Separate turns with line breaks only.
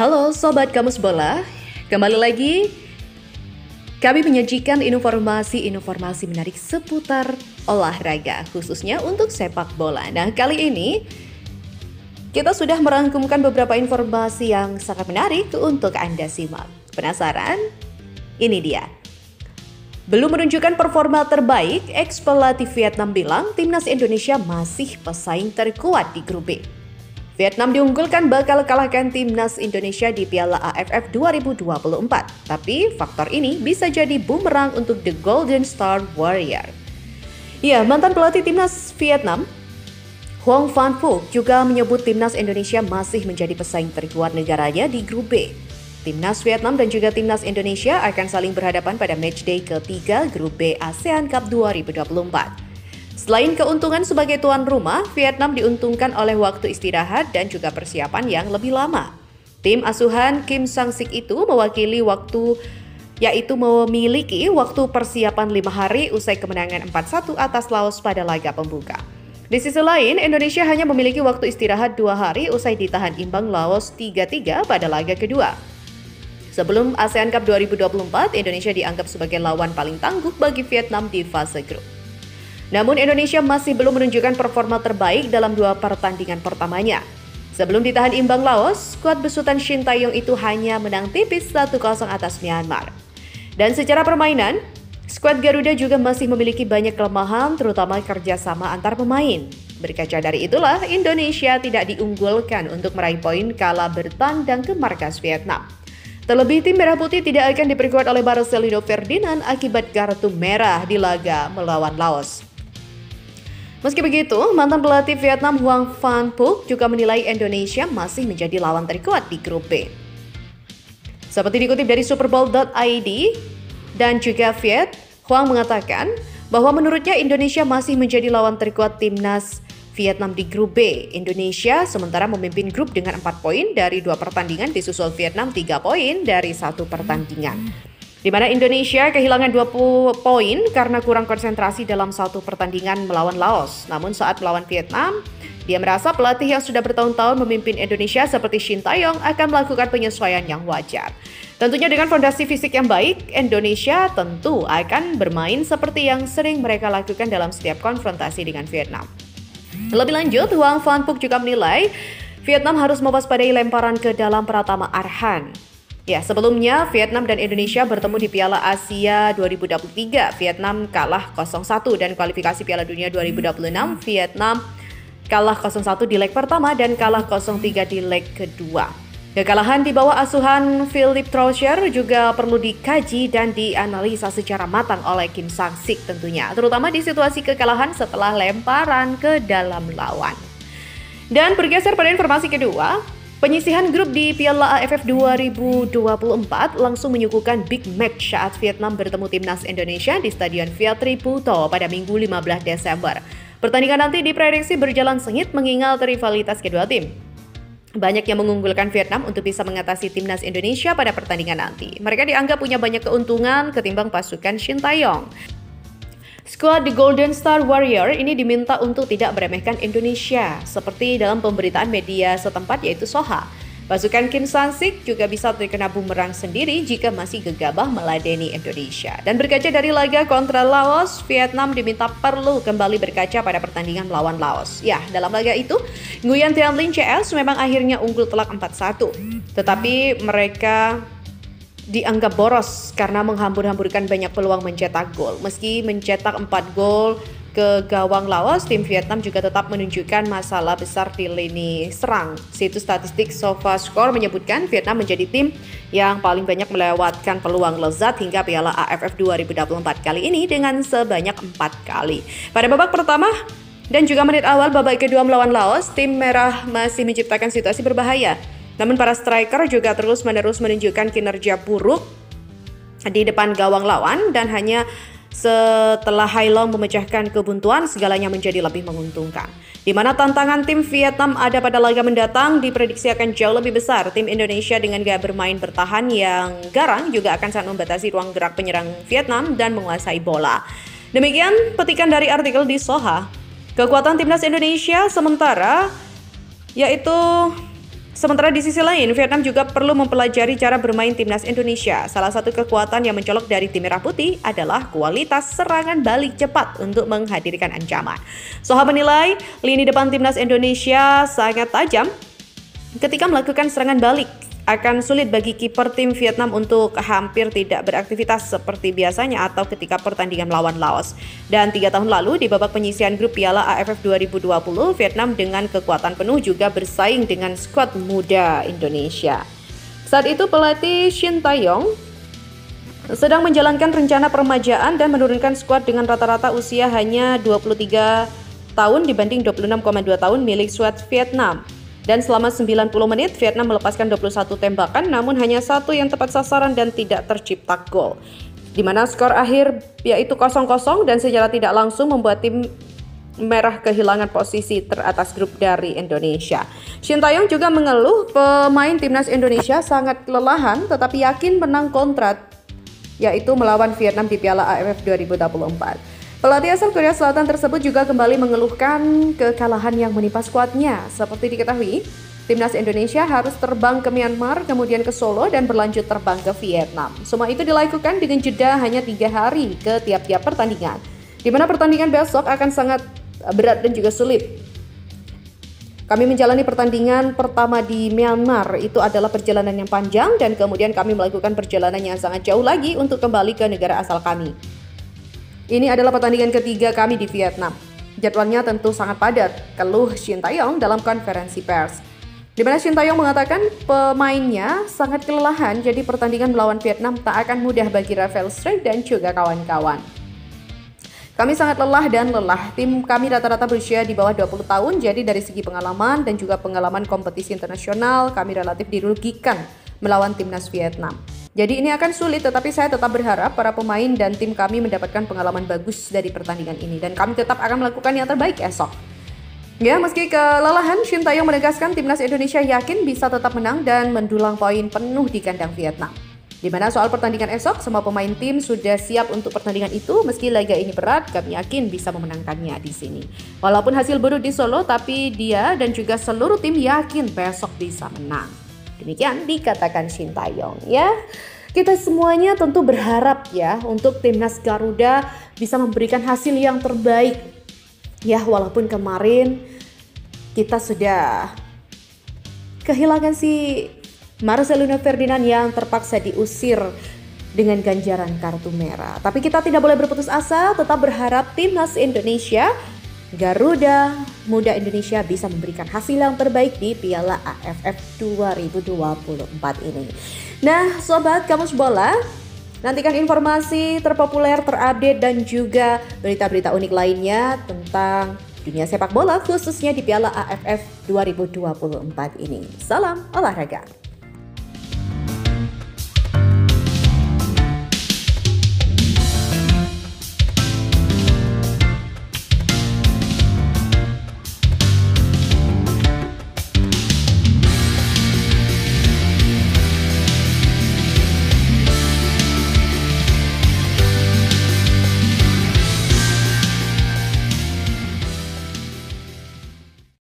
Halo Sobat Kamus Bola, kembali lagi kami menyajikan informasi-informasi menarik seputar olahraga, khususnya untuk sepak bola. Nah, kali ini kita sudah merangkumkan beberapa informasi yang sangat menarik untuk Anda simak. Penasaran? Ini dia. Belum menunjukkan performa terbaik, ex-pelatih Vietnam bilang timnas Indonesia masih pesaing terkuat di grup B. Vietnam diunggulkan bakal kalahkan timnas Indonesia di Piala AFF 2024. Tapi faktor ini bisa jadi bumerang untuk The Golden Star Warrior. Ya, mantan pelatih timnas Vietnam, Hoang Van Phuc juga menyebut timnas Indonesia masih menjadi pesaing terkuat negaranya di grup B. Timnas Vietnam dan juga timnas Indonesia akan saling berhadapan pada matchday ketiga grup B ASEAN Cup 2024. Selain keuntungan sebagai tuan rumah, Vietnam diuntungkan oleh waktu istirahat dan juga persiapan yang lebih lama. Tim asuhan Kim Sang-sik itu memiliki waktu persiapan 5 hari usai kemenangan 4-1 atas Laos pada laga pembuka. Di sisi lain, Indonesia hanya memiliki waktu istirahat 2 hari usai ditahan imbang Laos 3-3 pada laga kedua. Sebelum ASEAN Cup 2024, Indonesia dianggap sebagai lawan paling tangguh bagi Vietnam di fase grup. Namun Indonesia masih belum menunjukkan performa terbaik dalam 2 pertandingan pertamanya. Sebelum ditahan imbang Laos, skuad besutan Shin Tae-yong itu hanya menang tipis 1-0 atas Myanmar. Dan secara permainan, skuad Garuda juga masih memiliki banyak kelemahan, terutama kerjasama antar pemain. Berkaca dari itulah, Indonesia tidak diunggulkan untuk meraih poin kala bertandang ke markas Vietnam. Terlebih tim Merah Putih tidak akan diperkuat oleh Marcelino Ferdinand akibat kartu merah di laga melawan Laos. Meski begitu, mantan pelatih Vietnam Hoang Van Phuc juga menilai Indonesia masih menjadi lawan terkuat di grup B. Seperti dikutip dari superbowl.id dan juga Viet, Hoang mengatakan bahwa menurutnya Indonesia masih menjadi lawan terkuat timnas Vietnam di grup B. Indonesia sementara memimpin grup dengan 4 poin dari 2 pertandingan, disusul Vietnam 3 poin dari 1 pertandingan. Di mana Indonesia kehilangan 20 poin karena kurang konsentrasi dalam 1 pertandingan melawan Laos. Namun saat melawan Vietnam, dia merasa pelatih yang sudah bertahun-tahun memimpin Indonesia seperti Shin Tae-yong akan melakukan penyesuaian yang wajar. Tentunya dengan fondasi fisik yang baik, Indonesia tentu akan bermain seperti yang sering mereka lakukan dalam setiap konfrontasi dengan Vietnam. Lebih lanjut, Hoang Van Phuc juga menilai Vietnam harus mewaspadai lemparan ke dalam Pratama Arhan. Ya, sebelumnya Vietnam dan Indonesia bertemu di Piala Asia 2023. Vietnam kalah 0-1 dan kualifikasi Piala Dunia 2026. Vietnam kalah 0-1 di leg pertama dan kalah 0-3 di leg kedua. Kekalahan di bawah asuhan Philippe Troussier juga perlu dikaji dan dianalisa secara matang oleh Kim Sang-sik tentunya, terutama di situasi kekalahan setelah lemparan ke dalam lawan. Dan bergeser pada informasi kedua, penyisihan grup di Piala AFF 2024 langsung menyuguhkan big match saat Vietnam bertemu timnas Indonesia di Stadion Vietri-Pu-to pada Minggu 15 Desember. Pertandingan nanti diprediksi berjalan sengit mengingat rivalitas kedua tim. Banyak yang mengunggulkan Vietnam untuk bisa mengatasi timnas Indonesia pada pertandingan nanti. Mereka dianggap punya banyak keuntungan ketimbang pasukan Shin Tae-yong. Skuad The Golden Star Warrior ini diminta untuk tidak meremehkan Indonesia, seperti dalam pemberitaan media setempat yaitu Soha. Pasukan Kim Sang-sik juga bisa terkena bumerang sendiri jika masih gegabah meladeni Indonesia. Dan berkaca dari laga kontra Laos, Vietnam diminta perlu kembali berkaca pada pertandingan melawan Laos. Ya, dalam laga itu, Nguyen Thanh Linh CS memang akhirnya unggul telak 4-1. Tetapi mereka dianggap boros karena menghambur-hamburkan banyak peluang mencetak gol. Meski mencetak 4 gol ke gawang Laos, tim Vietnam juga tetap menunjukkan masalah besar di lini serang. Situs statistik SofaScore menyebutkan Vietnam menjadi tim yang paling banyak melewatkan peluang lezat hingga Piala AFF 2024 kali ini dengan sebanyak 4 kali. Pada babak pertama dan juga menit awal babak kedua melawan Laos, tim merah masih menciptakan situasi berbahaya. Namun para striker juga terus-menerus menunjukkan kinerja buruk di depan gawang lawan dan hanya setelah Hai Long memecahkan kebuntuan segalanya menjadi lebih menguntungkan. Di mana tantangan tim Vietnam ada pada laga mendatang diprediksi akan jauh lebih besar. Tim Indonesia dengan gaya bermain bertahan yang garang juga akan sangat membatasi ruang gerak penyerang Vietnam dan menguasai bola. Demikian petikan dari artikel di Soha. Kekuatan timnas Indonesia sementara yaitu Sementara di sisi lain, Vietnam juga perlu mempelajari cara bermain timnas Indonesia. Salah satu kekuatan yang mencolok dari tim Merah Putih adalah kualitas serangan balik cepat untuk menghadirkan ancaman. Soha menilai lini depan timnas Indonesia sangat tajam ketika melakukan serangan balik. Akan sulit bagi kiper tim Vietnam untuk hampir tidak beraktivitas seperti biasanya atau ketika pertandingan melawan Laos. Dan 3 tahun lalu di babak penyisihan grup Piala AFF 2020, Vietnam dengan kekuatan penuh juga bersaing dengan skuad muda Indonesia. Saat itu pelatih Shin Tae-yong sedang menjalankan rencana peremajaan dan menurunkan skuad dengan rata-rata usia hanya 23 tahun dibanding 26,2 tahun milik skuad Vietnam. Dan selama 90 menit, Vietnam melepaskan 21 tembakan, namun hanya 1 yang tepat sasaran dan tidak tercipta gol. Di mana skor akhir yaitu 0-0 dan secara tidak langsung membuat tim merah kehilangan posisi teratas grup dari Indonesia. Shin Tae-yong juga mengeluh pemain timnas Indonesia sangat kelelahan tetapi yakin menang kontrak, yaitu melawan Vietnam di Piala AFF 2024. Pelatih asal Korea Selatan tersebut juga kembali mengeluhkan kekalahan yang menimpa skuadnya. Seperti diketahui, timnas Indonesia harus terbang ke Myanmar, kemudian ke Solo dan berlanjut terbang ke Vietnam. Semua itu dilakukan dengan jeda hanya 3 hari ke tiap-tiap pertandingan, di mana pertandingan besok akan sangat berat dan juga sulit. Kami menjalani pertandingan pertama di Myanmar, itu adalah perjalanan yang panjang dan kemudian kami melakukan perjalanan yang sangat jauh lagi untuk kembali ke negara asal kami. Ini adalah pertandingan ketiga kami di Vietnam. Jadwalnya tentu sangat padat, keluh Shin Tae-yong dalam konferensi pers. Di mana Shin Tae-yong mengatakan pemainnya sangat kelelahan, jadi pertandingan melawan Vietnam tak akan mudah bagi Rafael Struijk dan juga kawan-kawan. Kami sangat lelah. Tim kami rata-rata berusia di bawah 20 tahun, jadi dari segi pengalaman dan juga pengalaman kompetisi internasional, kami relatif dirugikan melawan timnas Vietnam. Jadi ini akan sulit, tetapi saya tetap berharap para pemain dan tim kami mendapatkan pengalaman bagus dari pertandingan ini. Dan kami tetap akan melakukan yang terbaik esok. Ya, meski kelelahan, Shin Tae-yong menegaskan timnas Indonesia yakin bisa tetap menang dan mendulang poin penuh di kandang Vietnam. Di mana soal pertandingan esok, semua pemain tim sudah siap untuk pertandingan itu. Meski laga ini berat, kami yakin bisa memenangkannya di sini. Walaupun hasil buruk di Solo, tapi dia dan juga seluruh tim yakin besok bisa menang. Demikian dikatakan Shin Tae-yong ya. Kita semuanya tentu berharap ya untuk timnas Garuda bisa memberikan hasil yang terbaik. Ya, walaupun kemarin kita sudah kehilangan si Marcelino Ferdinand yang terpaksa diusir dengan ganjaran kartu merah. Tapi kita tidak boleh berputus asa, tetap berharap timnas Indonesia, Garuda Muda Indonesia bisa memberikan hasil yang terbaik di Piala AFF 2024 ini. Nah, Sobat Kamus Bola, nantikan informasi terpopuler, terupdate dan juga berita-berita unik lainnya tentang dunia sepak bola khususnya di Piala AFF 2024 ini. Salam olahraga.